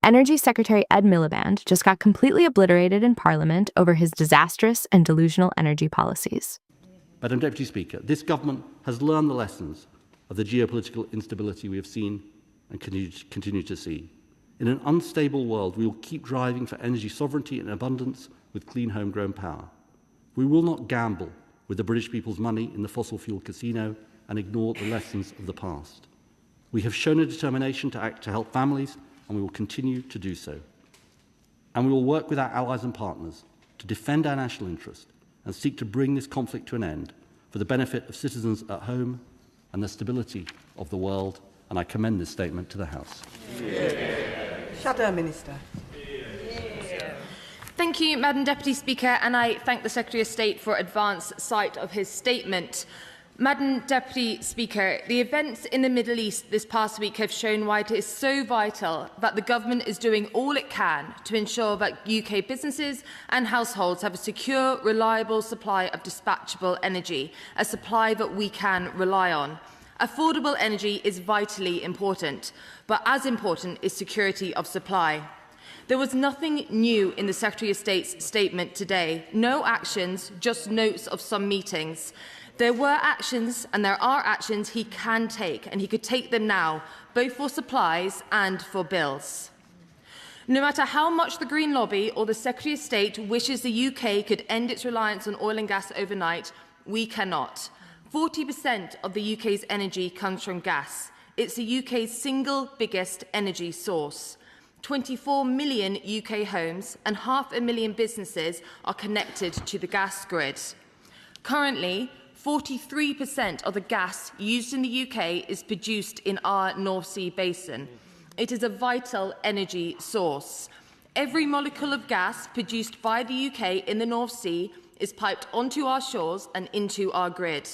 Energy Secretary Ed Miliband just got completely obliterated in Parliament over his disastrous and delusional energy policies. Madam Deputy Speaker, this government has learned the lessons of the geopolitical instability we have seen and continue to see. In an unstable world, we will keep driving for energy sovereignty and abundance with clean homegrown power. We will not gamble with the British people's money in the fossil fuel casino and ignore the lessons of the past. We have shown a determination to act to help families, and we will continue to do so. And we will work with our allies and partners to defend our national interest and seek to bring this conflict to an end for the benefit of citizens at home and the stability of the world. And I commend this statement to the House. Shadow Minister. Thank you, Madam Deputy Speaker, and I thank the Secretary of State for advance sight of his statement. Madam Deputy Speaker, the events in the Middle East this past week have shown why it is so vital that the government is doing all it can to ensure that UK businesses and households have a secure, reliable supply of dispatchable energy, a supply that we can rely on. Affordable energy is vitally important, but as important is security of supply. There was nothing new in the Secretary of State's statement today. No actions, just notes of some meetings. There were actions and there are actions he can take, and he could take them now, both for supplies and for bills. No matter how much the Green Lobby or the Secretary of State wishes the UK could end its reliance on oil and gas overnight, we cannot. 40% of the UK's energy comes from gas. It's the UK's single biggest energy source. 24 million UK homes and 500,000 businesses are connected to the gas grid. Currently, 43% of the gas used in the UK is produced in our North Sea basin. It is a vital energy source. Every molecule of gas produced by the UK in the North Sea is piped onto our shores and into our grid.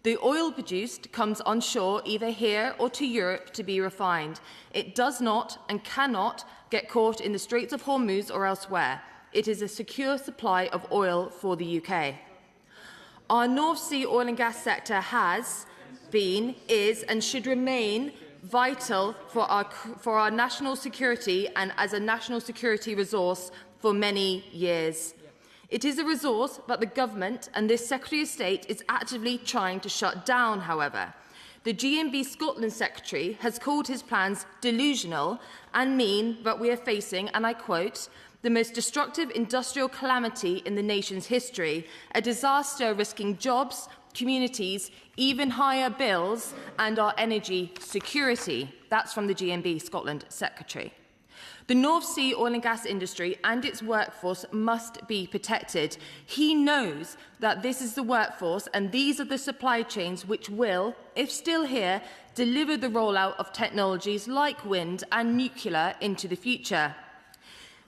The oil produced comes onshore either here or to Europe to be refined. It does not and cannot get caught in the Straits of Hormuz or elsewhere. It is a secure supply of oil for the UK. Our North Sea oil and gas sector has been, is and should remain vital for our national security and as a national security resource for many years. It is a resource that the government and this Secretary of State is actively trying to shut down, however. The GMB Scotland Secretary has called his plans delusional and mean that we are facing, and I quote, the most destructive industrial calamity in the nation's history, a disaster risking jobs, communities, even higher bills and our energy security. That's from the GMB Scotland Secretary. The North Sea oil and gas industry and its workforce must be protected. He knows that this is the workforce and these are the supply chains which will, if still here, deliver the rollout of technologies like wind and nuclear into the future.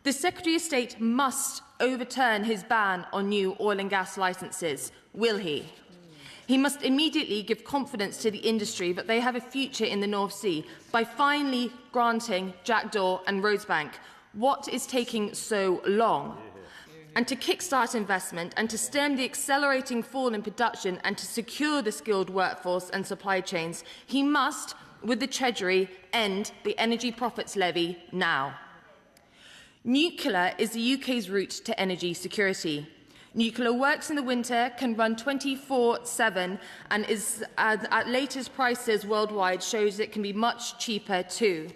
The Secretary of State must overturn his ban on new oil and gas licences. Will he? He must immediately give confidence to the industry that they have a future in the North Sea by finally granting Jackdaw and Rosebank. What is taking so long? And to kickstart investment and to stem the accelerating fall in production and to secure the skilled workforce and supply chains, he must, with the Treasury, end the energy profits levy now. Nuclear is the UK's route to energy security. Nuclear works in the winter, can run 24/7 and is at latest prices worldwide shows it can be much cheaper too.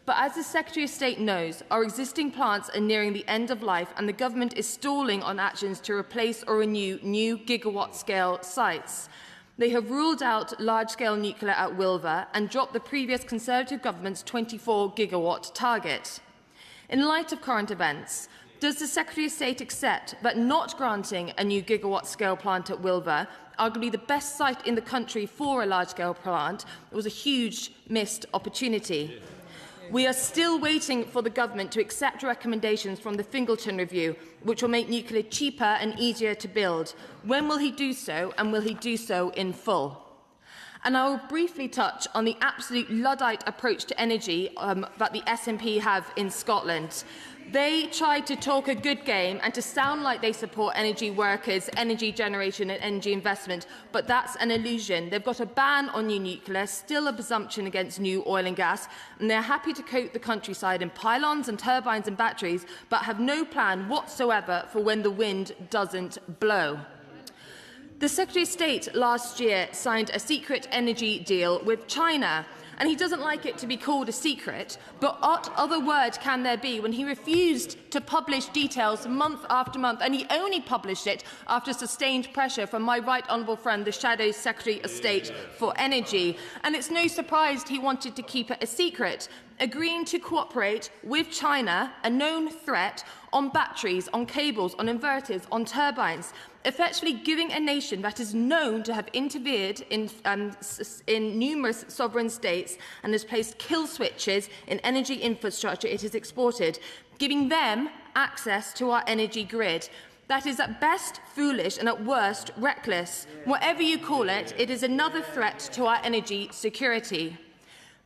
But as the Secretary of State knows, our existing plants are nearing the end of life and the government is stalling on actions to replace or renew new gigawatt-scale sites. They have ruled out large-scale nuclear at Wilver and dropped the previous Conservative government's 24-gigawatt target. In light of current events, does the Secretary of State accept that not granting a new gigawatt-scale plant at Wilver, arguably the best site in the country for a large-scale plant, was a huge missed opportunity? We are still waiting for the government to accept recommendations from the Fingleton Review, which will make nuclear cheaper and easier to build. When will he do so, and will he do so in full? And I will briefly touch on the absolute Luddite approach to energy that the SNP have in Scotland. They tried to talk a good game and to sound like they support energy workers, energy generation and energy investment, but that's an illusion. They've got a ban on new nuclear, still a presumption against new oil and gas, and they're happy to coat the countryside in pylons and turbines and batteries, but have no plan whatsoever for when the wind doesn't blow. The Secretary of State last year signed a secret energy deal with China, and he doesn't like it to be called a secret, but what other word can there be when he refused to publish details month after month, and he only published it after sustained pressure from my right honourable friend, the Shadow Secretary of State for Energy. And it's no surprise he wanted to keep it a secret, agreeing to cooperate with China, a known threat, on batteries, on cables, on inverters, on turbines, effectively giving a nation that is known to have interfered in numerous sovereign states and has placed kill switches in energy infrastructure it has exported, giving them access to our energy grid. That is at best foolish and at worst reckless. Whatever you call it, it is another threat to our energy security.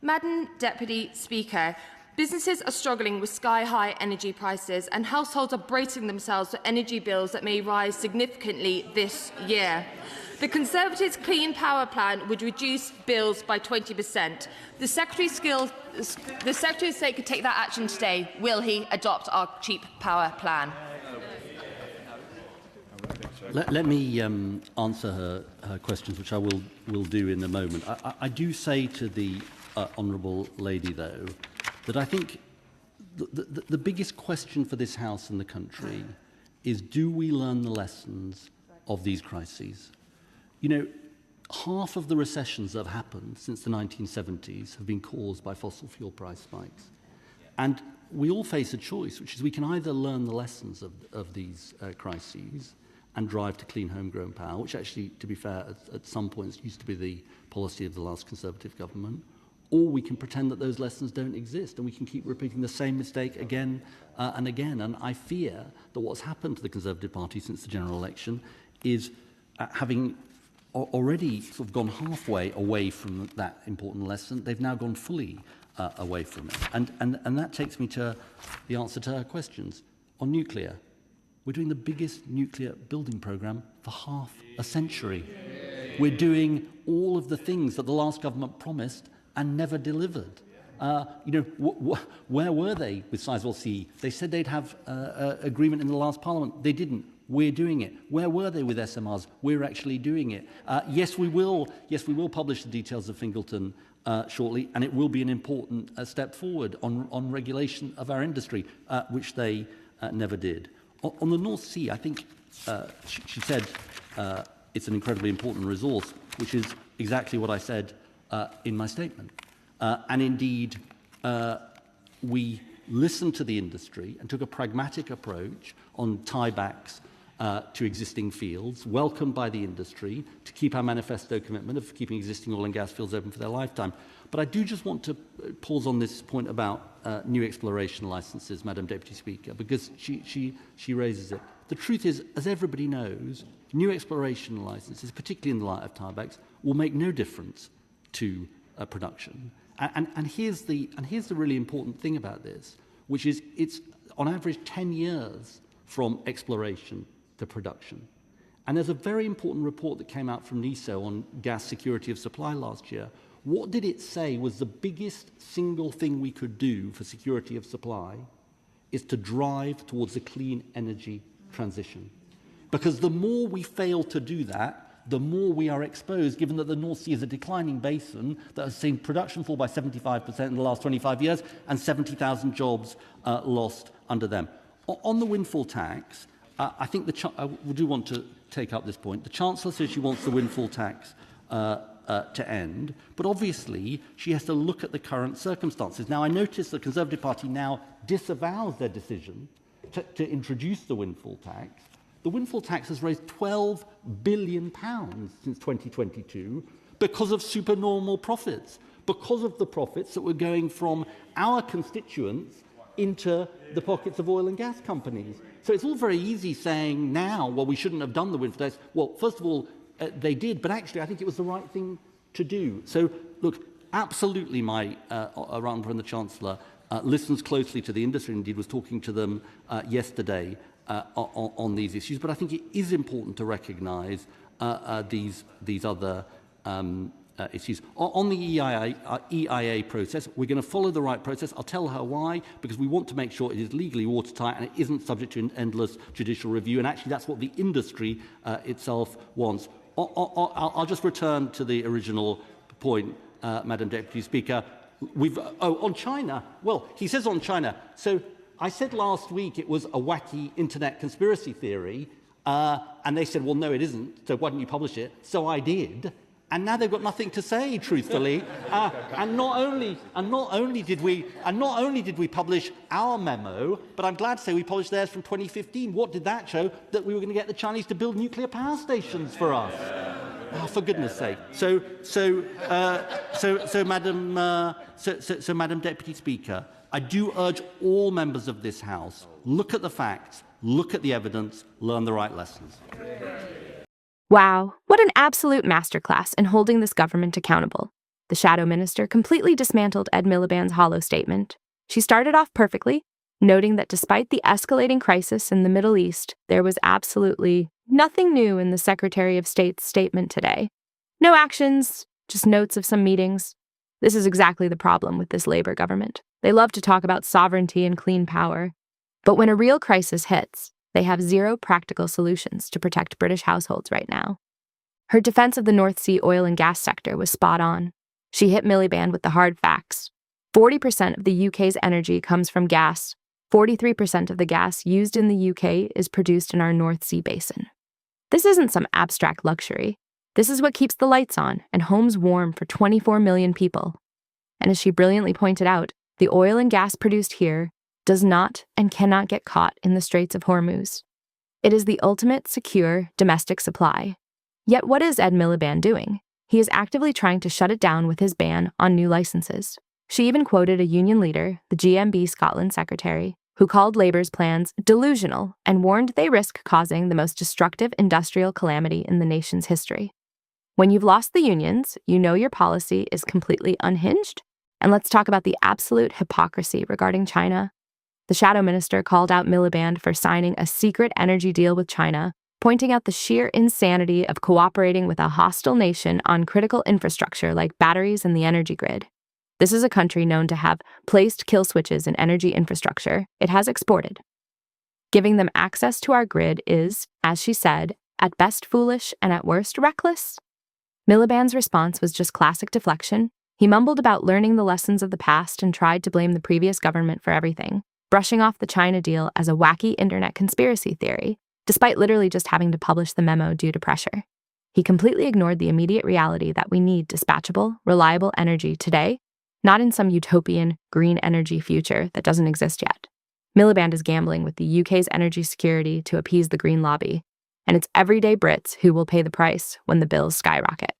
Madam Deputy Speaker, businesses are struggling with sky-high energy prices and households are bracing themselves for energy bills that may rise significantly this year. The Conservatives' Clean Power Plan would reduce bills by 20%. The Secretary of State could take that action today. Will he adopt our cheap power plan? Let me answer her questions, which I will do in a moment. I do say to the honourable lady, though, that I think the biggest question for this House and the country is, do we learn the lessons of these crises? You know, half of the recessions that have happened since the 1970s have been caused by fossil fuel price spikes. And we all face a choice, which is we can either learn the lessons of these crises and drive to clean homegrown power, which actually, to be fair, at some points used to be the policy of the last Conservative government, or we can pretend that those lessons don't exist and we can keep repeating the same mistake again and again. And I fear that what's happened to the Conservative Party since the general election is having already sort of gone halfway away from that important lesson, they've now gone fully away from it. And that takes me to the answer to her questions. On nuclear, we're doing the biggest nuclear building programme for half a century. We're doing all of the things that the last government promised and never delivered. Where were they with Sizewell C? They said they'd have agreement in the last Parliament. They didn't. We're doing it. Where were they with SMRs? We're actually doing it. Yes, we will publish the details of Fingleton shortly, and it will be an important step forward on regulation of our industry, which they never did. On the North Sea, I think she said it's an incredibly important resource, which is exactly what I said in my statement. And indeed, we listened to the industry and took a pragmatic approach on tiebacks to existing fields, welcomed by the industry, to keep our manifesto commitment of keeping existing oil and gas fields open for their lifetime. But I do just want to pause on this point about new exploration licences, Madam Deputy Speaker, because she raises it. The truth is, as everybody knows, new exploration licences, particularly in the light of tiebacks, will make no difference to production. And here's the really important thing about this, which is it's on average 10 years from exploration to production. And there's a very important report that came out from NESO on gas security of supply last year. What did it say was the biggest single thing we could do for security of supply is to drive towards a clean energy transition. Because the more we fail to do that, the more we are exposed, given that the North Sea is a declining basin that has seen production fall by 75% in the last 25 years and 70,000 jobs lost under them. On the windfall tax, I think I do want to take up this point. The Chancellor says she wants the windfall tax to end, but obviously she has to look at the current circumstances. Now, I notice the Conservative Party now disavows their decision to introduce the windfall tax. The windfall tax has raised £12 billion since 2022 because of supernormal profits, because of the profits that were going from our constituents into the pockets of oil and gas companies. So it's all very easy saying now, well, we shouldn't have done the windfall tax. Well, first of all, they did, but actually I think it was the right thing to do. So, look, absolutely my Iran the Chancellor listens closely to the industry, indeed was talking to them yesterday on these issues. But I think it is important to recognise these other issues. On the EIA process, we're going to follow the right process. I'll tell her why, because we want to make sure it is legally watertight and it isn't subject to an endless judicial review. And actually, that's what the industry itself wants. I'll just return to the original point, Madam Deputy Speaker. On China. Well, he says on China. So I said last week it was a wacky internet conspiracy theory, and they said, well, no, it isn't. So why don't you publish it? So I did. And now they've got nothing to say, truthfully. And not only did we publish our memo, but I'm glad to say we published theirs from 2015. What did that show? That we were going to get the Chinese to build nuclear power stations for us. Oh, for goodness' sake! So, Madam Deputy Speaker, I do urge all members of this House: look at the facts, look at the evidence, learn the right lessons. Wow, what an absolute masterclass in holding this government accountable. The Shadow Minister completely dismantled Ed Miliband's hollow statement. She started off perfectly, noting that despite the escalating crisis in the Middle East, there was absolutely nothing new in the Secretary of State's statement today. No actions, just notes of some meetings. This is exactly the problem with this Labour government. They love to talk about sovereignty and clean power, but when a real crisis hits, they have zero practical solutions to protect British households right now. Her defense of the North Sea oil and gas sector was spot on. She hit Miliband with the hard facts. 40% of the UK's energy comes from gas. 43% of the gas used in the UK is produced in our North Sea basin. This isn't some abstract luxury. This is what keeps the lights on and homes warm for 24 million people. And as she brilliantly pointed out, the oil and gas produced here does not and cannot get caught in the Straits of Hormuz. It is the ultimate secure domestic supply. Yet what is Ed Miliband doing? He is actively trying to shut it down with his ban on new licenses. She even quoted a union leader, the GMB Scotland secretary, who called Labour's plans delusional and warned they risk causing the most destructive industrial calamity in the nation's history. When you've lost the unions, you know your policy is completely unhinged. And let's talk about the absolute hypocrisy regarding China. The Shadow Minister called out Miliband for signing a secret energy deal with China, pointing out the sheer insanity of cooperating with a hostile nation on critical infrastructure like batteries and the energy grid. This is a country known to have placed kill switches in energy infrastructure it has exported. Giving them access to our grid is, as she said, at best foolish and at worst reckless. Miliband's response was just classic deflection. He mumbled about learning the lessons of the past and tried to blame the previous government for everything, brushing off the China deal as a wacky internet conspiracy theory, despite literally just having to publish the memo due to pressure. He completely ignored the immediate reality that we need dispatchable, reliable energy today, not in some utopian green energy future that doesn't exist yet. Miliband is gambling with the UK's energy security to appease the Green lobby, and it's everyday Brits who will pay the price when the bills skyrocket.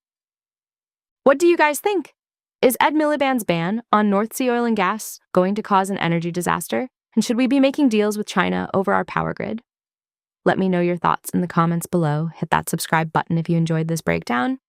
What do you guys think? Is Ed Miliband's ban on North Sea oil and gas going to cause an energy disaster? And should we be making deals with China over our power grid? Let me know your thoughts in the comments below. Hit that subscribe button if you enjoyed this breakdown.